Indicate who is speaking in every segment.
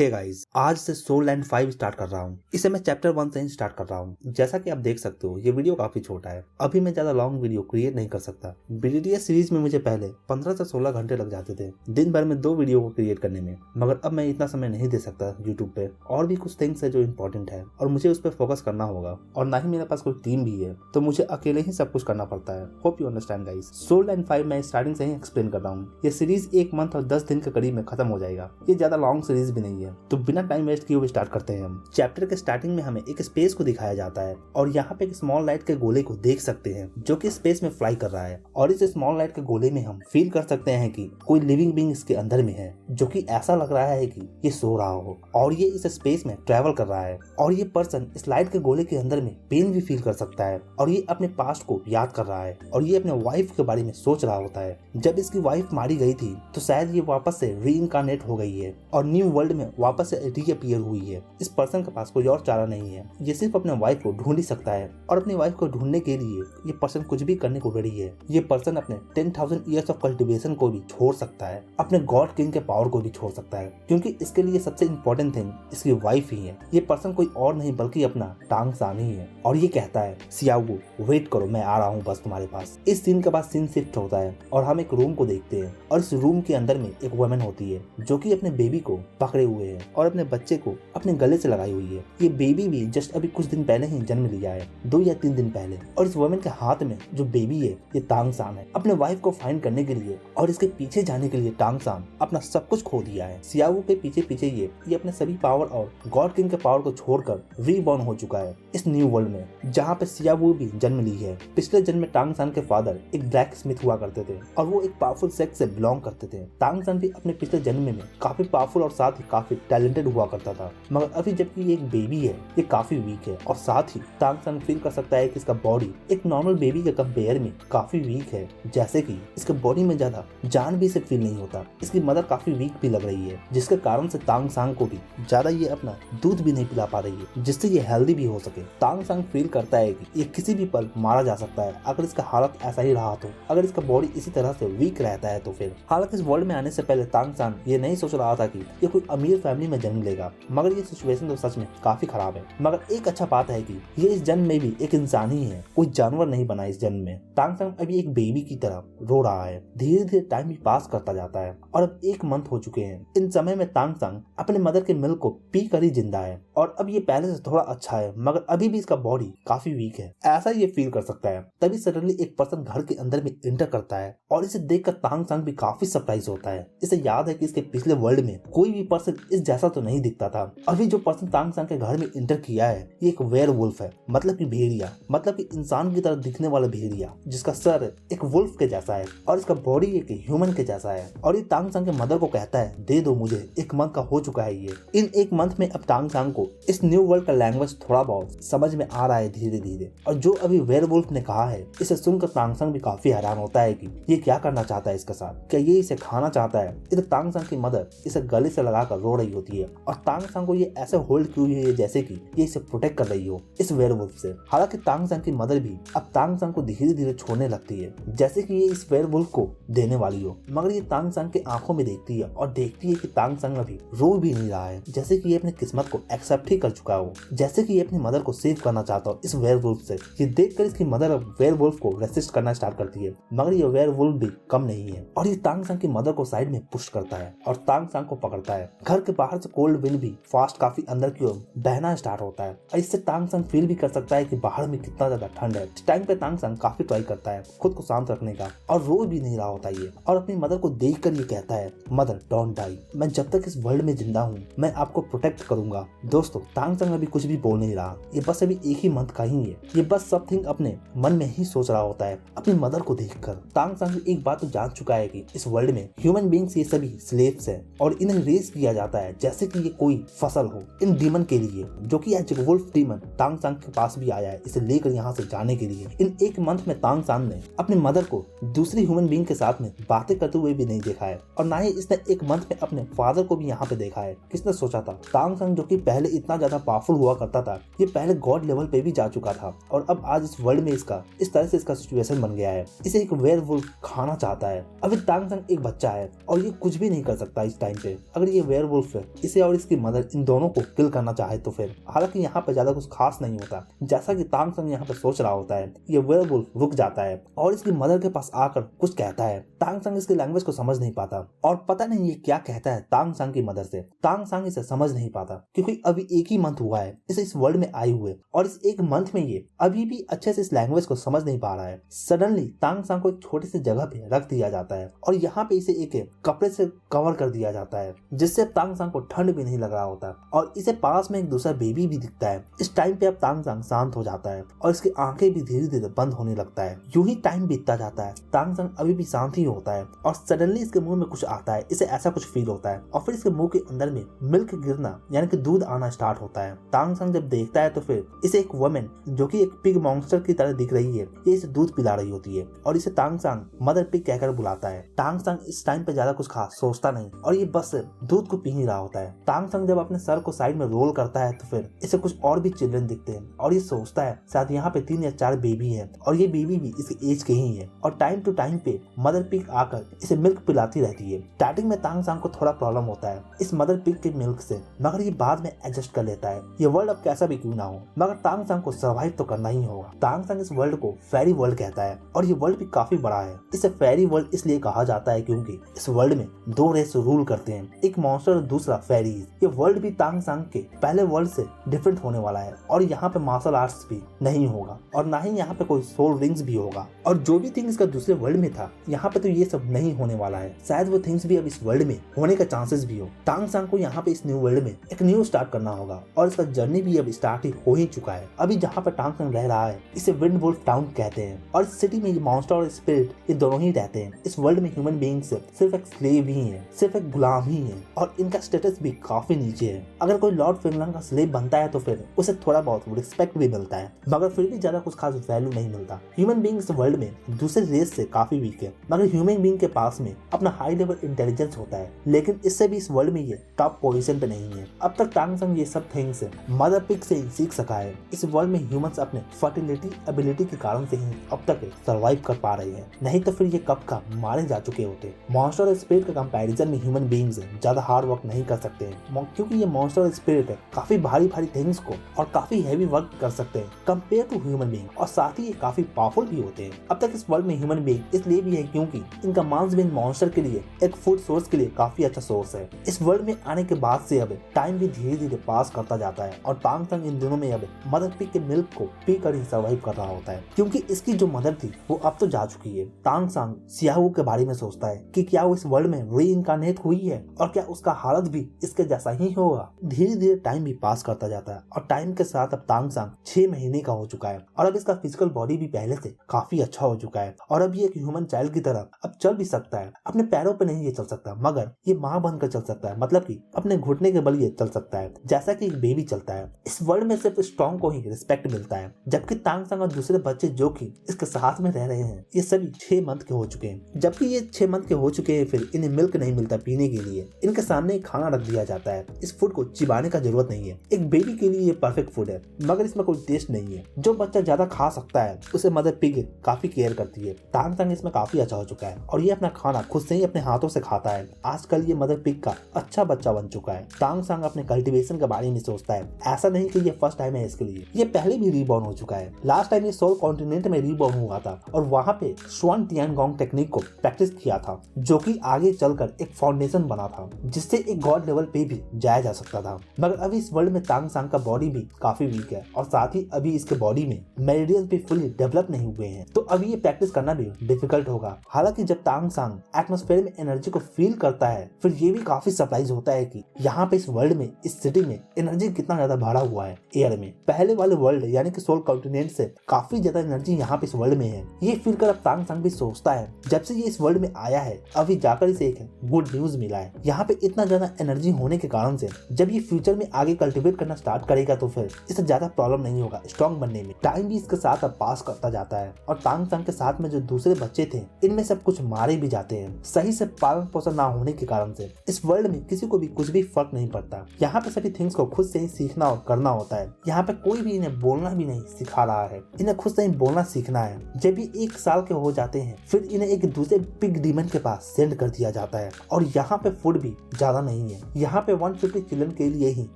Speaker 1: Hey guys, आज से soul लैंड 5 स्टार्ट कर रहा हूँ। इसे मैं चैप्टर 1 से ही स्टार्ट कर रहा हूँ। जैसा कि आप देख सकते हो ये वीडियो काफी छोटा है। अभी मैं ज्यादा लॉन्ग वीडियो क्रिएट नहीं कर सकता। BDTS सीरीज में मुझे पहले 15 से 16 घंटे लग जाते थे दिन भर में 2 वीडियो को क्रिएट करने में, मगर अब मैं इतना समय नहीं दे सकता यूट्यूब पे। और भी कुछ थिंग्स है जो इम्पोर्टेंट है और मुझे उस पर फोकस करना होगा, और ना ही मेरे पास कोई टीम भी है, तो मुझे अकेले ही सब कुछ करना पड़ता है। Hope you understand guys. सोल लैंड 5 मैं स्टार्टिंग से ही एक्सप्लेन कर रहा हूँ। ये सीरीज 1 मंथ और 10 दिन के करीब में खत्म हो जाएगा। ये ज्यादा लॉन्ग सीरीज भी नहीं है, तो बिना टाइम वेस्ट किए हुए स्टार्ट करते हैं हम। चैप्टर के स्टार्टिंग में हमें एक स्पेस को दिखाया जाता है और यहाँ पे एक स्मॉल लाइट के गोले को देख सकते हैं जो कि स्पेस में फ्लाई कर रहा है। और इस स्मॉल लाइट के गोले में हम फील कर सकते हैं कि कोई लिविंग बीइंग इसके अंदर में है, जो कि ऐसा लग रहा है कि ये सो रहा हो और ये इस स्पेस में ट्रेवल कर रहा है। और ये पर्सन इस लाइट के गोले के अंदर में पेन भी फील कर सकता है और ये अपने पास्ट को याद कर रहा है और ये अपने वाइफ के बारे में सोच रहा होता है। जब इसकी वाइफ मारी गई थी तो शायद ये वापस से रीइंकार्नेट हो गई है और न्यू वर्ल्ड में वापस से रीअपीयर हुई है। इस पर्सन के पास कोई और चारा नहीं है, ये सिर्फ अपने वाइफ को ढूंढ ही सकता है। और अपनी वाइफ को ढूंढने के लिए ये पर्सन कुछ भी करने को रेडी है। ये पर्सन अपने 10,000 ईयर्स ऑफ कल्टीवेशन को भी छोड़ सकता है, अपने गॉड किंग के पावर को भी छोड़ सकता है, क्योंकि इसके लिए सबसे इम्पोर्टेंट थिंग इसकी वाइफ ही है। ये पर्सन कोई और नहीं बल्कि अपना टांग सान ही है। और ये कहता है सियाओगो वेट करो, मैं आ रहा हूँ बस तुम्हारे पास। इस सीन के बाद सीन शिफ्ट होता है और हम एक रूम को देखते हैं और इस रूम के अंदर में एक वुमन होती है जो कि अपने बेबी को पकड़े हुए है और अपने बच्चे को अपने गले से लगाई हुई है। ये बेबी भी जस्ट अभी कुछ दिन पहले ही जन्म लिया है, 2 या 3 दिन पहले। और इस वुमन के हाथ में जो बेबी है ये टांग सान है। अपने वाइफ को फाइंड करने के लिए और इसके पीछे जाने के लिए टांग सान अपना सब कुछ खो दिया है। सियाओगो के पीछे पीछे ये अपने सभी पावर और गॉड किंग के पावर को छोड़कर रीबॉर्न हो चुका है इस न्यू वर्ल्ड में, जहाँ पे सियाओगो भी जन्म ली है। पिछले जन्म में टांग सान के फादर एक ब्लैक स्मिथ हुआ करते थे और वो एक पावरफुल सेक्स से बिलोंग करते थे। टांग सान भी अपने पिछले जन्म में काफी पावरफुल और साथ ही काफी टैलेंटेड हुआ करता था, मगर अभी जबकि ये एक बेबी है ये काफी वीक है। और साथ ही टांग सान फील कर सकता है कि इसका बॉडी एक नॉर्मल बेबी के कंपेयर में काफी वीक है, जैसे कि इसके बॉडी में ज्यादा जान भी से फील नहीं होता। इसकी मदर काफी वीक भी लग रही है, जिसके कारण से टांग सान को भी ज्यादा ये अपना दूध भी नहीं पिला पा रही है, जिससे ये हेल्दी भी हो सके। टांग सान फील करता है कि ये किसी भी पल मारा जा सकता है अगर इसका हालत ऐसा ही रहा तो, अगर इसका बॉडी इसी तरह से वीक रहता है तो फिर। हालांकि इस वर्ल्ड में आने से पहले टांग सान ये नहीं सोच रहा था कि ये कोई अमीर फैमिली में जन्म लेगा, मगर ये सिचुएशन तो सच में काफी खराब है। मगर एक अच्छा बात है कि ये इस जन्म में भी एक इंसान ही है, कोई जानवर नहीं बना इस जन्म में। टांग सान अभी एक बेबी की तरह रो रहा है। धीरे धीरे टाइम भी पास करता जाता है और अब 1 मंथ हो चुके हैं। इन समय में टांग सान अपने मदर के मिल्क को पी कर ही जिंदा है और अब ये पहले से थोड़ा अच्छा है, मगर अभी भी इसका बॉडी काफी वीक है, ऐसा ये फील कर सकता है। तभी सडनली एक पर्सन घर के अंदर में इंटर करता है और इसे देखकर टांग सान भी काफी सरप्राइज होता है। इसे याद है कि इसके पिछले वर्ल्ड में कोई भी पर्सन इस जैसा तो नहीं दिखता था। अभी जो पर्सन टांग सान के घर में इंटर किया है ये एक वेयरवुल्फ है, मतलब कि भेड़िया, मतलब कि इंसान की तरह दिखने वाला भेड़िया, जिसका सर एक वुल्फ के जैसा है और इसका बॉडी एक ह्यूमन के जैसा है। और ये टांग सान के मदर को कहता है दे दो मुझे, 1 मंथ का हो चुका है ये। इन 1 मंथ में अब टांग सान को इस न्यू वर्ल्ड का लैंग्वेज थोड़ा बहुत समझ में आ रहा है धीरे धीरे। और जो अभी वेयरवुल्फ ने कहा है इसे सुनकर टांग सान भी काफी हैरान होता है कि ये क्या करना चाहता है इसके साथ, क्या ये इसे खाना चाहता है। इधर टांग सान की मदर इसे गले से लगाकर रो रही होती है और टांग सान को ये ऐसे होल्ड की हुई है जैसे कि ये इसे प्रोटेक्ट कर रही हो इस वेयरवुल्फ से। हालांकि टांग सान की मदर भी अब टांग सान को धीरे धीरे छोड़ने लगती है, जैसे कि ये इस वेयरवुल्फ को देने वाली हो। मगर ये टांग सान के आंखों में देखती है और देखती है कि टांग सान अभी रो भी नहीं रहा है, जैसे कि ये अपनी किस्मत को एक्सेप्ट ही कर चुका हो, जैसे कि ये अपनी मदर को सेव करना चाहता हो इस वेयरवुल्फ से। ये देखकर इसकी मदर अब वेयरवुल्फ को रेसिस्ट करना स्टार्ट करती है, मगर ये वेयरवुल्फ भी कम नहीं है और ये टांग सान की मदर को साइड में पुश करता है और टांग सान को पकड़ता है। घर के बाहर से कोल्ड विंड भी फास्ट काफी अंदर की ओर बहना स्टार्ट होता है और इससे टांग सान फील भी कर सकता है कि बाहर में कितना ज्यादा ठंड है। इस टाइम पे टांग सान काफी ट्राई करता है खुद को शांत रखने का और रो भी नहीं रहा होता ये, और अपनी मदर को देखकर ये कहता है मदर डोंट डाई, मैं जब तक इस वर्ल्ड में जिंदा हूँ मैं आपको प्रोटेक्ट करूंगा। दोस्तों टांग सान अभी कुछ भी बोल नहीं रहा, ये बस अभी 1 ही मंथ का ही है। ये बस समथिंग अपने मन में ही सोच रहा होता है अपनी मदर को देखकर। टांग सान एक बात तो जान चुका है कि इस वर्ल्ड में ह्यूमन बीइंग्स ये सभी स्लेव्स हैं और इन्हें रेस किया जाता है जैसे कि ये कोई फसल हो इन डीमन के लिए, जो कि आज वुल्फ डीमन टांग सान के पास भी आया है इसे लेकर यहाँ से जाने के लिए। इन 1 मंथ में टांग सान ने अपनी मदर को दूसरी ह्यूमन बीइंग के साथ में बातें करते हुए भी नहीं देखा है और ना ही इसने 1 मंथ में अपने फादर को भी यहाँ पे देखा है। किसने सोचा था टांग सान जो कि पहले इतना ज्यादा पावरफुल हुआ करता था ये पहले गॉड लेवल पे भी जा चुका था और अब आज इस वर्ल्ड में इसका इस तरह से इसका सिचुएशन बन गया है। इसे एक वेयरवुल्फ खाना चाहता है। अभी टांग सान एक बच्चा है और ये कुछ भी नहीं कर सकता इस टाइम पे। अगर ये वेयरवुल्फ वुल्फ इसे और इसकी मदर इन दोनों को किल करना चाहे तो फिर। हालांकि यहाँ पे ज्यादा कुछ खास नहीं होता। जैसा कि तांग संग यहाँ पे सोच रहा होता है, ये वेयरवुल्फ रुक जाता है और इसकी मदर के पास आकर कुछ कहता है। तांग संग इसकी लैंग्वेज को समझ नहीं पाता और पता नहीं ये क्या कहता है तांग संग की मदर से। तांग संग इसे समझ नहीं पाता क्योंकि अभी एक ही मंथ हुआ है इसे इस वर्ल्ड में आए हुए, और इस एक मंथ में ये अभी भी अच्छे से इस लैंग्वेज को समझ नहीं पा रहा है। सडनली तांग संग को एक छोटी सी जगह पे रख दिया जाता है और यहाँ पे इसे एक कपड़े से कवर कर दिया जाता है, जिससे तांग संग को ठंड भी नहीं लग रहा होता और इसे पास में एक दूसरा बेबी भी दिखता है। इस टाइम पे अब तांग संग शांत हो जाता है और इसकी आंखें भी धीरे धीरे बंद होने लगता है। यूं ही टाइम बीतता जाता है, तांग संग अभी भी शांत ही होता है और सडनली इसके मुंह में कुछ आता है, इसे ऐसा कुछ फील होता है और फिर इसके मुंह के अंदर में मिल्क गिरना यानी कि दूध आना स्टार्ट होता है। तांग संग जब देखता है तो फिर इसे एक वुमेन जो कि एक पिग मॉन्स्टर की तरह दिख रही है, ये इसे दूध पिला रही होती है और इसे तांग संग मदर पिग कहकर बुलाता है। तांग संग इस टाइम पे ज्यादा कुछ खास सोचता नहीं और ये बस दूध को पी ही रहा होता है। तांग संग जब अपने सर को साइड में रोल करता है तो फिर इसे कुछ और भी चिल्ड्रन दिखते हैं और ये सोचता है शायद यहाँ पे 3 या 4 बेबी है और ये बेबी भी इसके एज के ही है और टाइम टू टाइम पे मदर पिग आकर इसे मिल्क पिलाती रहती है। स्टार्टिंग में तांग संग को थोड़ा प्रॉब्लम होता है इस मदर पिग के मिल्क से, मगर ये बाद में एडजस्ट कर लेता है। ये वर्ल्ड अब कैसा भी क्यों ना हो, मगर तांग संग को सर्वाइव तो करना ही होगा। तांग संग इस वर्ल्ड को फेरी वर्ल्ड कहता है और ये वर्ल्ड भी काफी बड़ा है। इसे फेरी वर्ल्ड इसलिए कहा जाता है क्योंकि इस वर्ल्ड में 2 रेस रूल करते हैं, एक मॉन्स्टर और दूसरा फेरीज। ये वर्ल्ड भी तांग संग के पहले वर्ल्ड से डिफरेंट होने वाला है और यहाँ पे मार्शल आर्ट्स भी नहीं होगा और ना ही यहाँ पे कोई सोल रिंग्स भी होगा और जो भी थिंग इसका दूसरे वर्ल्ड में था यहाँ पे तो ये सब नहीं होने वाला है। शायद वो थिंग्स भी अब इस वर्ल्ड में होने का चांसेस भी हो। तांग संग को यहाँ पे इस न्यू वर्ल्ड में एक न्यू स्टार्ट करना होगा और इसका जर्नी भी अब स्टार्ट ही हो ही चुका है। अभी जहाँ पे तांग संग रह रहा है इसे विंड वुल्फ टाउन कहते हैं और इस सिटी में ये मॉन्स्टर और स्पिरिट ये दोनों ही रहते हैं। इस वर्ल्ड में ह्यूमन बीइंग्स सिर्फ एक स्लेव ही है, सिर्फ एक गुलाम ही है और इनका स्टेटस भी काफी नीचे है। अगर कोई लॉर्ड फिनलैंड का स्लेव बनता है तो फिर उसे थोड़ा बहुत रिस्पेक्ट भी मिलता है, मगर फिर भी ज्यादा कुछ खास वैल्यू नहीं मिलता। ह्यूमन बीइंग इस वर्ल्ड में दूसरे रेस से काफी वीक है, मगर ह्यूमन बीइंग के पास में अपना हाई लेवल इंटेलिजेंस होता है, लेकिन इससे भी इस वर्ल्ड में ये टॉप पोजीशन पे नहीं है। अब तक तांग संग ये सब थिंग्स मदर पिग से ही सीख सका है। इस वर्ल्ड में ह्यूमंस अपने फर्टिलिटी एबिलिटी के कारण से ही अब तक सर्वाइव कर पा रहे हैं, नहीं तो फिर ये कब का मारे जा चुके होते। मॉन्स्टर और स्पिरिट के कंपैरिजन में ह्यूमन बीइंग्स ज्यादा हार्ड वर्क नहीं कर सकते हैं क्योंकि ये मॉन्स्टर और स्पिरिट काफी भारी थिंग्स को और काफी हैवी वर्क कर सकते हैं कंपेयर टू ह्यूमन बीइंग और साथ ही ये काफी पावरफुल भी होते हैं। अब तक इस वर्ल्ड में ह्यूमन बीइंग इसलिए भी है क्योंकि इनका मांस भी मॉन्स्टर के लिए एक फूड सोर्स के लिए काफी अच्छा सोर्स है। इस वर्ल्ड में आने के बाद से अब टाइम भी धीरे धीरे पास करता जाता है और तांग संग इन दिनों में अब मदर पिग के मिल्क को पी कर ही सर्वाइव कर रहा होता है क्योंकि इसकी जो मदर थी वो अब तो जा चुकी है। तांग संग सियाहू के बारे में सोचता है कि क्या वो इस वर्ल्ड में रीइंकार्नेट हुई है और क्या उसका हालत भी इसके जैसा ही होगा। धीरे धीरे टाइम भी पास करता जाता है और टाइम के साथ अब तांग संग 6 महीने का हो चुका है और अब इसका फिजिकल बॉडी भी पहले से काफी अच्छा हो चुका है और अब ये एक ह्यूमन चाइल्ड की तरह अब चल भी सकता है। अपने पैरों पे नहीं ये चल सकता मगर ये माँ बनकर चल सकता है, मतलब कि अपने घुटने के बल ये चल सकता है जैसा कि एक बेबी चलता है। इस वर्ल्ड में सिर्फ स्ट्रॉन्ग को ही रिस्पेक्ट मिलता है, जबकि तांग संग और दूसरे बच्चे जो कि इसके साथ में रह रहे हैं ये सभी 6 मंथ के हो चुके हैं। जबकि ये 6 मंथ के हो चुके हैं फिर इन्हें मिल्क नहीं मिलता पीने के लिए। इनके सामने एक खाना रख दिया जाता है, इस फूड को चिबाने का जरूरत नहीं है। एक बेबी के लिए ये परफेक्ट फूड है मगर इसमें कोई टेस्ट नहीं है। जो बच्चा ज्यादा खा सकता है उसे मदर पिग काफी केयर करती है। तांग संग इसमें काफी अच्छा हो चुका है और ये अपना खाना खुद से ही अपने हाथों से खाता है। आजकल ये मदर पिग का अच्छा बच्चा बन चुका है। तांग संग अपने कल्टीवेशन के बारे में सोचता है, ऐसा नहीं कि ये फर्स्ट टाइम है इसके लिए, ये पहले भी रीबॉर्न हो चुका है। लास्ट टाइम ये सोल कॉन्टिनेंट में रीबॉर्न हुआ था और वहाँ पे स्वान तियानगोंग टेक्निक को प्रैक्टिस किया था जो कि आगे चलकर एक फाउंडेशन बना था जिससे एक गॉड लेवल पे भी जाया जा सकता था। मगर अभी इस वर्ल्ड में तांग संग का बॉडी भी काफी वीक है और साथ ही अभी इसके बॉडी में मेरिडियंस भी फुली डेवलप नहीं हुए हैं, तो अभी ये प्रैक्टिस करना भी डिफिकल्ट होगा। हालांकि जब तांग संग एटमॉस्फेयर में एनर्जी को फील करता है फिर ये भी काफी सरप्राइज होता है कि यहाँ पे इस वर्ल्ड में इस सिटी में एनर्जी कितना ज्यादा भरा हुआ है एयर में। पहले वाले वर्ल्ड यानी कि सोल कॉन्टिनेंट से काफी ज्यादा एनर्जी यहाँ पे इस वर्ल्ड में है। ये फील कर अब तांग संग भी सोचता है जब से ये इस वर्ल्ड में आया है अभी जाकर इसे एक गुड न्यूज मिला है। यहाँ पे इतना ज्यादा एनर्जी होने के कारण से जब ये फ्यूचर में आगे कल्टिवेट करना स्टार्ट करेगा तो फिर इसे ज्यादा प्रॉब्लम नहीं होगा स्ट्रॉन्ग बनने में। टाइम भी इसके साथ अब पास करता जाता है और तांग संग के साथ में जो दूसरे बच्चे थे इनमें सब कुछ मारे भी जाते हैं। सही से पालन पोषण ना होने के कारण से इस वर्ल्ड में किसी को भी कुछ भी फर्क नहीं पड़ता। यहाँ पे सभी थिंग्स को खुद से ही सीखना और करना होता है। यहाँ पे कोई भी इन्हें बोलना भी नहीं सिखा रहा है, इन्हें खुद से ही बोलना सीखना है। जब ये 1 साल के हो जाते हैं फिर इन्हें एक दूसरे पिग डीमन के पास सेंड कर दिया जाता है और यहाँ पे फूड भी ज्यादा नहीं है, यहाँ पे 150 चिल्ड्रन के लिए ही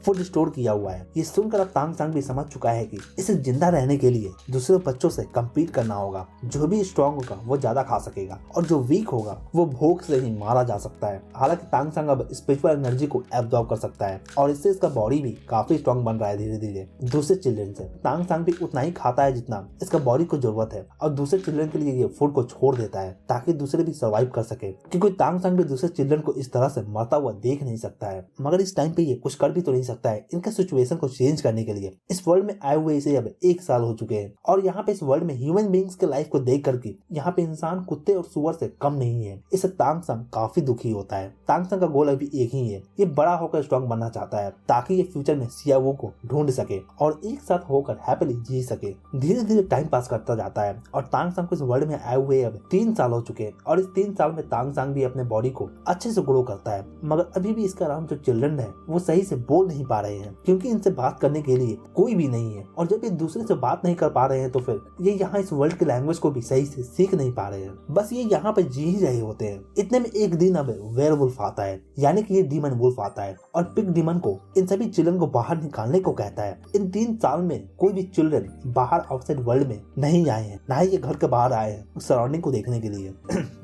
Speaker 1: फूड स्टोर किया हुआ है। ये सुनकर अब तांग सांग भी समझ चुका है कि इसे जिंदा रहने के लिए दूसरे बच्चों से कम्पीट करना होगा। जो भी स्ट्रॉन्ग होगा वो ज्यादा खा सकेगा और जो वीक होगा वो भूख से ही मारा जा सकता है। हालांकि तांग सांग अब स्पिरिचुअल एनर्जी को एब्जॉर्ब कर सकता है और इससे इसका बॉडी भी काफी स्ट्रॉन्ग बन रहा है धीरे धीरे। दूसरे चिल्ड्रन से तांग सांग भी उतना ही खाता है जितना इसका बॉडी को जरूरत है और दूसरे चिल्ड्रन के लिए ये फूड को छोड़ देता है ताकि दूसरे भी सर्वाइव कर सके, क्योंकि तांग सांग भी दूसरे चिल्ड्रन को इस तरह से मरता हुआ देख नहीं सकता है। मगर इस टाइम पे ये कुछ कर भी तो नहीं सकता है इनका सिचुएशन को चेंज करने के लिए। इस वर्ल्ड में आए हुए इसे अब 1 साल हो चुके हैं और यहाँ पे इस वर्ल्ड में ह्यूमन बीइंग्स के लाइफ को देख करके यहाँ पे इंसान कुत्ते और सुअर से कम नहीं है। इससे तांग सांग काफी दुखी होता है। तांग सांग का गोल अभी एक ही है, ये बड़ा होकर स्ट्रॉन्ग बनना चाहता है ताकि ये फ्यूचर में सियावू को ढूंढ सके और एक साथ होकर हैप्पीली जी सके। धीरे धीरे टाइम पास करता जाता है और तांग सांग को इस वर्ल्ड में आए हुए अब 3 साल हो चुके हैं और इस 3 साल में तांग सांग भी अपने बॉडी को अच्छे से ग्रो करता है। मगर अभी भी इसका अराउंड जो चिल्ड्रन है वो सही से बोल नहीं पा रहे हैं क्योंकि इनसे बात करने के लिए कोई भी नहीं है और जब ये दूसरे से बात नहीं कर पा रहे हैं तो फिर ये यहाँ इस वर्ल्ड के लैंग्वेज को भी सही से सीख नहीं पा रहे हैं, बस ये यहाँ पे जी ही रहे होते हैं। इतने में एक दिन अब वेयरवुल्फ आता है, यानी कि ये डीमन वुल्फ आता है और पिग डीमन को इन सभी चिल्ड्रन को बाहर निकालने को कहता है। इन 3 साल में कोई भी चिल्ड्रन बाहर आउटसाइड वर्ल्ड में नहीं आए हैं, ना ही ये घर के बाहर आए हैं सराउंडिंग को देखने के लिए।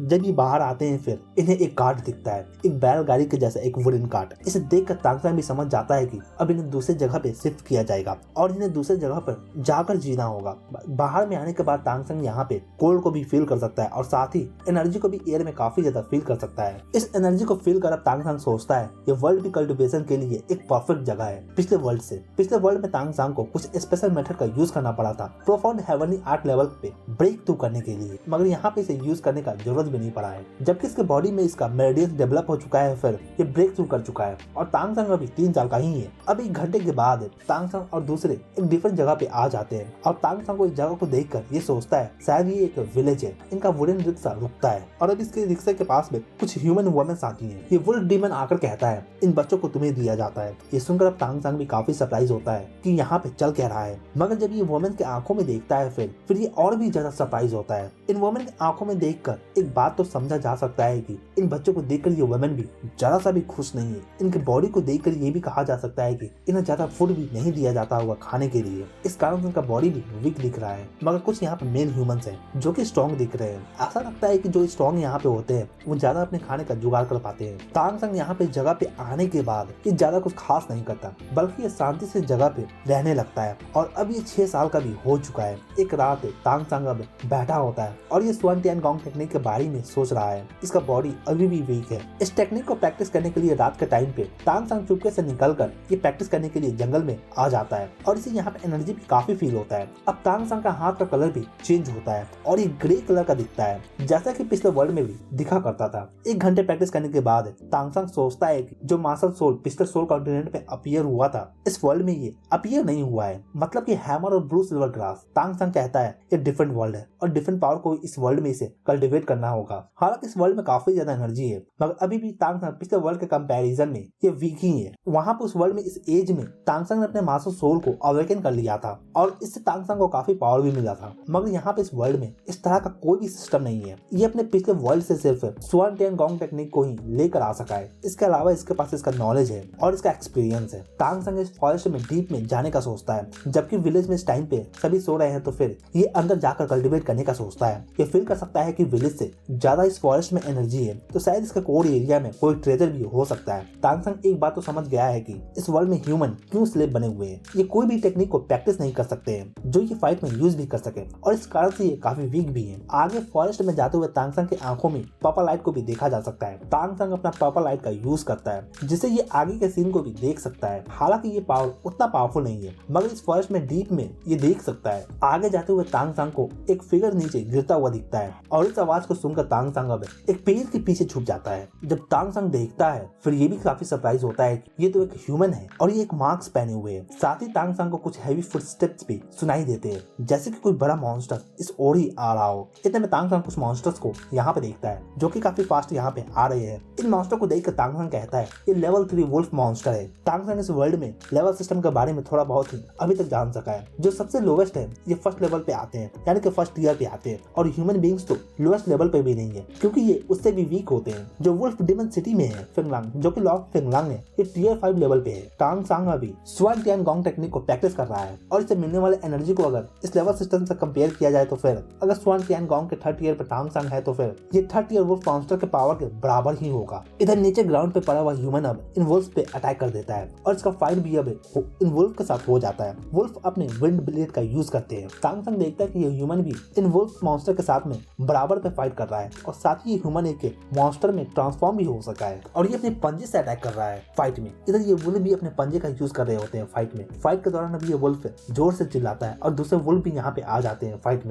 Speaker 1: जब ये बाहर आते हैं फिर इन्हें एक कार्ड दिखता है, एक बैलगाड़ी के जैसा एक वुडन कार्ड। इसे देखकर तांग सांग भी समझ जाता है कि अब इन्हें दूसरी जगह पे शिफ्ट किया जाएगा और इन्हें दूसरी जगह पर जाकर जीना होगा। बाहर में आने के बाद तांग सांग यहाँ पे कोल्ड को भी फील कर सकता है और साथ ही एनर्जी को भी एयर में काफी ज्यादा फील कर सकता है। इस एनर्जी को फील कर अब तांग सांग सोचता है ये वर्ल्ड भी कल्टिवेशन के लिए एक परफेक्ट जगह है। पिछले वर्ल्ड में तांग सांग को कुछ स्पेशल मेथड का यूज करना पड़ा था प्रोफाउंड हेवनली आर्ट लेवल पे ब्रेक थ्रू करने के लिए, मगर यहाँ पे इसे यूज करने का जरूरत भी नहीं पड़ा है। जबकि इसके बॉडी में इसका मेरिडियन डेवलप हो चुका है, फिर ये ब्रेक थ्रू कर चुका है और तांग सांग अभी 3 साल का ही है। अब 1 घंटे के बाद तांग सांग और दूसरे एक डिफरेंट जगह पे आ जाते हैं और तांग सांग को इस जगह को देखकर ये सोचता है शायद ये एक विलेज है। इनका वुडन रिक्शा रुकता है और अब इसके रिक्शे के पास में कुछ ह्यूमन वुमेन्स आती हैं। ये वुल्फ डीमन आकर कहता है इन बच्चों को तुम्हें दिया जाता है। ये सुनकर अब तांग सांग भी काफी सरप्राइज होता है कि यहाँ पे चल क्या रहा है, मगर जब ये वुमेन के आंखों में देखता है फिर ये और भी ज्यादा सरप्राइज होता है। इन वुमेन की आंखों में देखकर एक बात तो समझा जा सकता है कि इन बच्चों को देखकर ये वुमेन भी जरा सा भी खुश नहीं है। इनके बॉडी को देखकर ये भी कहा जा सकता है कि इन्हें ज्यादा फूड भी नहीं दिया जाता होगा खाने के लिए, इस कारण इनका बॉडी भी वीक दिख रहा है। मगर कुछ यहाँ पे मेन ह्यूमंस हैं जो कि स्ट्रॉन्ग दिख रहे हैं। ऐसा लगता है कि जो स्ट्रॉन्ग यहाँ पे होते हैं वो ज्यादा अपने खाने का जुगाड़ कर पाते हैं। तांग सांग यहाँ पे जगह पे आने के बाद ये ज्यादा कुछ खास नहीं करता, बल्कि ये शांति से जगह पे रहने लगता है और अब ये 6 साल का भी हो चुका है। एक रात तांग सांग अब बैठा होता है और ये स्वान टियानगोंग टेक्निक के बारे में सोच रहा है। इसका बॉडी अभी भी वीक है। इस टेक्निक को प्रैक्टिस करने के लिए रात के टाइम पे तांग सांग चुपके से निकलकर ये प्रैक्टिस करने के लिए जंगल में आ जाता है और इसे यहाँ पे एनर्जी भी काफी फील होता है। अब तांग सांग का हाथ का कलर भी चेंज होता है और ये ग्रे कलर का दिखता है जैसा कि पिछले वर्ल्ड में भी दिखा करता था। 1 घंटे प्रैक्टिस करने के बाद तांग सांग सोचता है कि जो मार्शल सोल पिछले सोल कॉन्टिनेंट पे अपीयर हुआ था इस वर्ल्ड में ये अपीयर नहीं हुआ है, मतलब कि हैमर और ब्लू सिल्वर ग्रास। तांग सांग कहता है ये डिफरेंट वर्ल्ड है और डिफरेंट पावर को इस वर्ल्ड में इसे कल्टिवेट करना होगा। हालांकि इस वर्ल्ड में काफी ज्यादा एनर्जी है, मगर अभी भी तांग सांग पिछले वर्ल्ड के कंपैरिजन में ये वीक ही है। वहाँ पे उस वर्ल्ड में इस एज में तांग सांग ने अपने मार्शल सोल को अवेकन कर लिया था और इससे तांग सांग को काफी पावर भी मिला था। मगर यहाँ पे इस वर्ल्ड में इस तरह का कोई भी सिस्टम नहीं है। ये अपने पिछले वर्ल्ड से सिर्फ स्वान टियानगोंग टेक्निक को ही लेकर आ सका है। इसके अलावा इसके पास इसका नॉलेज है और इसका एक्सपीरियंस है। तांग सांग इस फॉरेस्ट में डीप में जाने का सोचता है, जबकि विलेज में इस टाइम पे सभी सो रहे हैं तो फिर ये अंदर जाकर कल्टिवेट करने का सोचता है। ये फील कर सकता है कि विलेज से ज्यादा इस फॉरेस्ट में एनर्जी है तो शायद इसके कोर एरिया में कोई ट्रेजर भी हो सकता है। तांग सांग एक बात तो समझ गया है कि इस वर्ल्ड में ह्यूमन क्यों स्लेव बने हुए हैं। ये कोई भी टेक्निक को प्रैक्टिस नहीं कर सकते हैं जो ये फाइट में यूज भी कर सके और इस कारण से ये काफी वीक भी है। आगे फॉरेस्ट में जाते हुए तांग सांग की आंखों में पर्पल लाइट को भी देखा जा सकता है। तांग सांग अपना पर्पल लाइट का यूज करता है जिससे ये आगे के सीन को भी देख सकता है। हालांकि ये पावर उतना पावरफुल नहीं है, मगर इस फॉरेस्ट में डीप में ये देख सकता है। आगे जाते हुए तांग सांग को एक फिगर नीचे गिरता हुआ दिखता है और इस आवाज को सुनकर तांग सांग अब एक पेड़ के पीछे छुप जाता है। जब तांग सांग देखता है फिर ये भी काफी सरप्राइज होता है कि ये तो एक ह्यूमन है और ये एक मास्क पहने हुए है। साथ ही तांग सांग को कुछ हैवी फुटस्टेप्स भी सुनाई देते हैं जैसे कि कोई बड़ा मॉन्स्टर इस ओर ही आ रहा हो। इतने में तांग सांग कुछ मॉन्स्टर्स को यहाँ पे देखता है जो कि काफी फास्ट यहाँ पे आ रहे हैं। इन मॉन्स्टर को देखकर तांग सांग कहता है ये लेवल 3 वुल्फ मॉन्स्टर है। तांग सांग इस वर्ल्ड में लेवल सिस्टम के बारे में थोड़ा बहुत ही अभी तक जान सका है। जो सबसे लोवेस्ट है ये फर्स्ट लेवल पे आते हैं, यानी कि फर्स्ट ईयर पे आते हैं और ह्यूमन बींग्स तो लोएस्ट लेवल पे भी नहीं है क्योंकि ये उससे भी वीक होते हैं। जो वुल्फ डीमन सिटी में है फिर फेंगलांग जो कि लॉर्ड फेंगलांग है, ये टियर 5 लेवल पे है। टांग सांग अभी स्वान टियान गॉन्ग टेक्निक को प्रैक्टिस कर रहा है और इसे मिलने वाले एनर्जी को अगर इस लेवल सिस्टम से कंपेयर किया जाए तो फिर अगर स्वान टियान गॉन्ग के 3rd ईयर पे टांग सांग है तो फिर ये 3rd ईयर वुल्फ मॉन्स्टर के पावर के बराबर ही होगा। इधर नीचे ग्राउंड पे पड़ा हुआ ह्यूमन अब इन वुल्फ पे अटैक कर देता है और इसका फाइट भी अब इन वुल्फ के साथ हो जाता है। वुल्फ अपने विंड ब्लेड का यूज करते हैं। टांग सांग देखता है कि ये ह्यूमन भी इन वुल्फ मॉन्स्टर के साथ में बराबर पे फाइट कर रहा है और साथ ही ह्यूमन एक मॉन्स्टर में ट्रांसफॉर्म भी हो सका है और ये अपने पंजे से अटैक कर रहा है फाइट में। इधर ये वुल्फ भी अपने पंजे का यूज कर रहे होते हैं फाइट में। फाइट के दौरान अभी ये वुल्फ जोर से चिल्लाता है और दूसरे वुल्फ भी यहाँ पे आ जाते हैं फाइट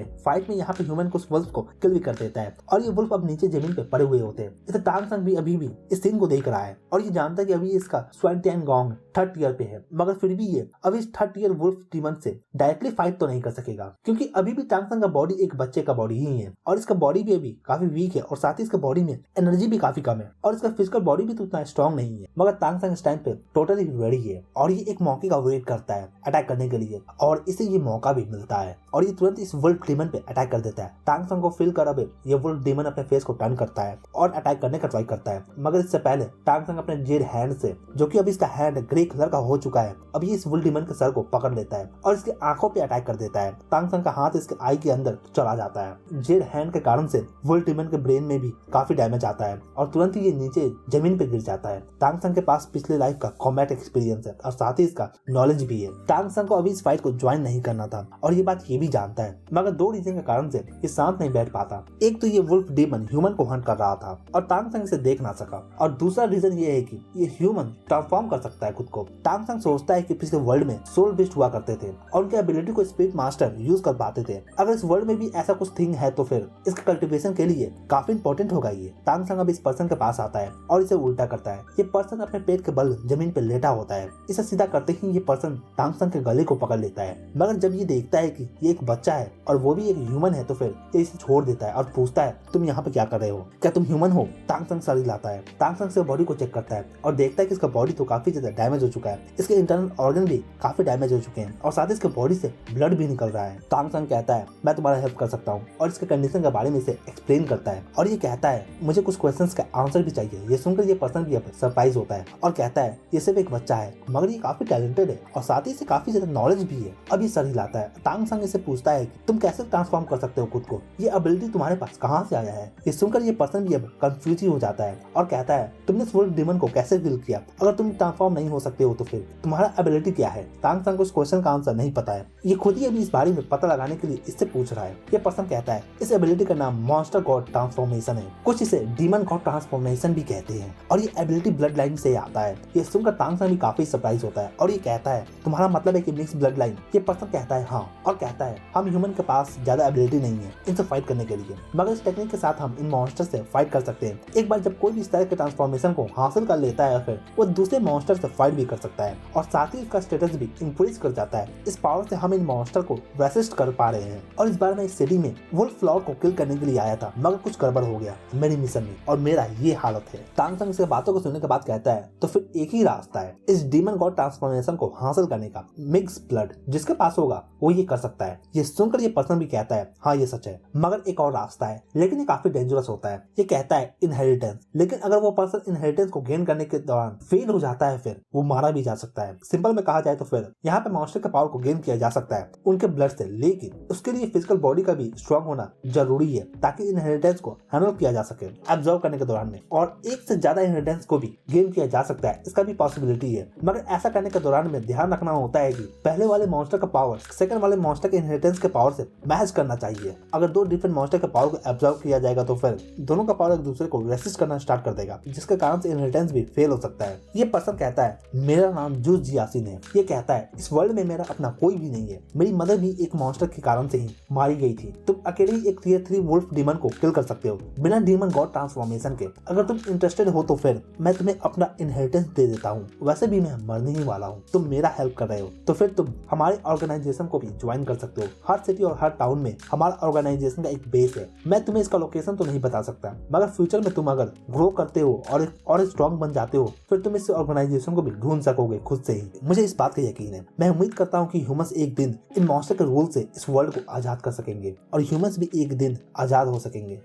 Speaker 1: में यहाँ पे ह्यूमन को उस वुल्फ को किल भी कर देता है और ये वुल्फ अब नीचे जमीन पे पड़े हुए होते हैं। इधर टांग सांग भी अभी भी इस सीन को देख रहा है और ये जानता है कि अभी इसका स्वान टियान गॉन्ग 3rd ईयर पे है, मगर फिर भी ये अभी इस 3rd ईयर वुल्फ डीमन से डायरेक्टली फाइट तो नहीं कर सकेगा क्योंकि अभी भी टांग सांग का बॉडी एक बच्चे का बॉडी ही है और इसका बॉडी भी अभी काफी वीक है और साथ ही इसका बॉडी में एनर्जी भी काफी कम है और इसका फिजिकल बॉडी भी तो उतना स्ट्रॉन्ग नहीं है। मगर टांग सांग इस टाइम पे टोटली रेडी है और ये एक मौके का वेट करता है अटैक करने के लिए और इसे ये मौका भी मिलता है और ये तुरंत इस वुल्फ डीमन पे अटैक कर देता है। टांग सांग को फील कर अब ये वुल्फ डीमन अपने फेस को टर्न करता है और अटैक करने का ट्राई करता है, मगर इससे पहले टांग सांग अपने जेड हैंड से, जो कि अभी इसका हैंड ग्रे कलर का हो चुका है, अब ये इस वुल्फ डीमन के सर को पकड़ लेता है और इसकी आंखों पे अटैक कर देता है। टांग सांग का हाथ इसके आई के अंदर चला जाता है। जेड हैंड के कारण से वुल्फ डीमन के ब्रेन में भी काफी डैमेज आता है और तुरंत ही ये नीचे जमीन पे गिर जाता है। टांग सांग के पास पिछले लाइफ का कॉम्बैट एक्सपीरियंस है और साथ ही इसका नॉलेज भी है। टांग सांग को अभी इस फाइट को ज्वाइन नहीं करना था और ये बात ये भी जानता है, मगर 2 रीजन के कारण से ये शांत नहीं बैठ पाता। एक तो ये वुल्फ डीमन ह्यूमन को हंट कर रहा था और टांग सांग इसे देख ना सका और दूसरा रीजन ये है कि ये ह्यूमन ट्रांसफॉर्म कर सकता है खुद को। टांग सांग सोचता है कि पिछले वर्ल्ड में सोल बिस्ट हुआ करते थे और उनके एबिलिटी को स्पिरिट मास्टर यूज कर पाते थे। अगर इस वर्ल्ड में भी ऐसा कुछ थिंग है तो फिर इसके कल्टीवेशन के लिए काफी इंपॉर्टेंट होगा ये। टांग सांग अब इस पर्सन के पास आता है और इसे उल्टा करता है। ये पर्सन अपने पेट के बल जमीन पे लेटा होता है। इसे सीधा करते ही ये पर्सन टांग सांग के गले को पकड़ लेता है, मगर जब ये देखता है कि ये एक बच्चा है और वो भी एक ह्यूमन है तो फिर ये इसे छोड़ देता है और पूछता है तुम यहाँ पे क्या कर रहे हो, क्या तुम ह्यूमन हो? टांग सांग सर हिलाता है। टांग सांग से बॉडी को चेक करता है और देखता है कि इसका बॉडी तो काफी ज्यादा डैमेज हो चुका है, इसके इंटरनल ऑर्गन भी काफी डैमेज हो चुके हैं और साथ ही इसके बॉडी से ब्लड भी निकल रहा है। टांग सांग कहता है मैं तुम्हारा हेल्प कर सकता हूँ और इसके कंडीशन के बारे में इसे एक्सप्लेन करता है और ये कहता है मुझे कुछ क्वेश्चंस का आंसर भी चाहिए। ये सुनकर ये पर्सन भी सरप्राइज होता है और कहता है ये सिर्फ एक बच्चा है मगर ये काफी टैलेंटेड है और साथ ही इसे काफी ज्यादा नॉलेज भी है। अब ये सर हिलाता है। टांग सांग इसे पूछता है कि तुम कैसे ट्रांसफॉर्म कर सकते हो खुद को, ये एबिलिटी तुम्हारे पास कहाँ से आया है? ये सुनकर ये पर्सन भी अब कंफ्यूज हो जाता है और कहता है तुमने इस वुल्फ डीमन को कैसे किल किया? अगर तुम ट्रांसफॉर्म नहीं हो सकते हो तो फिर तुम्हारा एबिलिटी क्या है? टांग सांग को इस क्वेश्चन का आंसर नहीं पता है। ये खुद ही अभी इस बारे में पता लगाने के लिए इससे पूछ रहा है। ये पर्सन कहता है इस एबिलिटी का नाम मॉन्स्टर गॉड ट्रांसफॉर्मेशन है, कुछ इसे डीमन गॉड ट्रांसफॉर्मेशन भी कहते हैं और ये एबिलिटी ब्लड लाइन से आता है। ये सुनकर टांग सांग भी काफी सरप्राइज होता है और ये कहता है तुम्हारा मतलब है कि मिक्स ब्लड लाइन? ये पर्सन कहता है हाँ, और कहता है हम ह्यूमन के पास ज्यादा एबिलिटी नहीं है इनसे फाइट करने के लिए, मगर इस टेक्निक के साथ हम इन मॉन्स्टर से फाइट कर सकते हैं। एक बार जब कोई भी इस तरह के ट्रांसफॉर्मेशन को हासिल कर लेता है फिर वो दूसरे मॉन्स्टर से फाइट भी कर सकता है और साथ ही इसका स्टेटस भी इंक्रीज कर जाता है। इस पावर से हम इन मॉन्स्टर को रेसिस्ट कर पा रहे हैं और इस बार मैं इस सिटी में वुल्फ लॉर्ड को किल करने के लिए आया था, मगर कुछ गड़बड़ हो गया मेरी मिशन में और मेरा ये हालत है। टांग सांग इसके बातों को सुनने के बाद कहता है तो फिर एक ही रास्ता है इस डीमन गॉड ट्रांसफॉर्मेशन को हासिल करने का, मिक्स ब्लड। जिसके पास होगा वो ये कर सकता है। ये सुनकर ये पर्सन भी कहता है हाँ ये सच है, मगर एक और रास्ता है लेकिन ये काफी डेंजरस होता है। ये कहता है इनहेरिटेंस, लेकिन अगर वो पर्सन इनहेरिटेंस को गेन करने के दौरान फेल हो जाता है फिर वो मारा भी जा सकता है। सिंपल में कहा जाए तो फिर यहाँ पे मॉन्स्टर के पावर को गेन किया जा सकता है उनके ब्लड से, लेकिन उसके लिए फिजिकल बॉडी का भी स्ट्रॉन्ग होना जरूरी है ताकि इनहेरिटेंस को हैंडल किया जा सके एब्जॉर्ब करने के दौरान में, और एक से ज्यादा इनहेरिटेंस को भी गेन किया जा सकता है, इसका भी पॉसिबिलिटी है। मगर ऐसा करने के दौरान में ध्यान रखना होता है कि पहले वाले मॉन्स्टर का पावर सेकंड वाले मॉन्स्टर के इनहेरिटेंस के पावर से मैच करना चाहिए। अगर 2 डिफरेंट मॉन्स्टर के पावर को एब्जॉर्ब किया जाएगा तो फिर दोनों का पावर एक दूसरे को रेसिस्ट करना स्टार्ट कर देगा, जिसके कारण से इनहेरिटेंस भी फेल हो सकता है। ये पर्सन कहता है मेरा नाम जूस जियासिन है। ये कहता है इस वर्ल्ड में मेरा अपना कोई भी नहीं है, मेरी मदर भी एक मॉन्स्टर के कारण से ही मारी गई थी। तुम अकेले ही एक Tier 3 वुल्फ डीमन को किल कर सकते हो बिना डीमन गॉड ट्रांसफॉर्मेशन के। अगर तुम इंटरेस्टेड हो तो फिर मैं तुम्हें अपना इनहेरिटेंस दे देता हूँ, वैसे भी मैं मरने ही वाला हूँ, तुम मेरा हेल्प कर रहे हो तो फिर तुम हमारे ऑर्गेनाइजेशन को भी ज्वाइन कर सकते हो। हर सिटी और हर टाउन में हमारा ऑर्गेनाइजेशन का एक बेस है। मैं तुम्हें इसका लोकेशन तो नहीं बता सकता, मगर फ्यूचर में तुम अगर ग्रो करते हो और स्ट्रॉन्ग बन जाते हो फिर तुम इस ऑर्गेनाइजेशन को भी ढूंढ सकोगे खुद से ही। मुझे इस बात का यकीन है। मैं उम्मीद करता हूँ कि ह्यूमंस एक दिन इन मॉन्स्टर के रूल से इस वर्ल्ड को आजाद कर सकेंगे और ह्यूमंस भी एक दिन आजाद हो सकेंगे।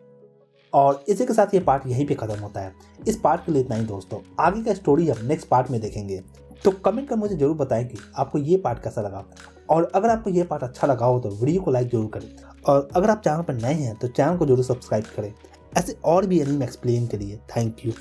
Speaker 1: और इसी के साथ ये पार्ट यहीं पे खत्म होता है। इस पार्ट के लिए इतना ही दोस्तों, आगे का स्टोरी हम नेक्स्ट पार्ट में देखेंगे। तो कमेंट कर मुझे जरूर बताएं कि आपको ये पार्ट कैसा लगा, और अगर आपको ये पार्ट अच्छा लगा हो तो वीडियो को लाइक जरूर करें, और अगर आप चैनल पर नए हैं तो चैनल को जरूर सब्सक्राइब करें ऐसे और भी एनीमे एक्सप्लेन के लिए। Thank you.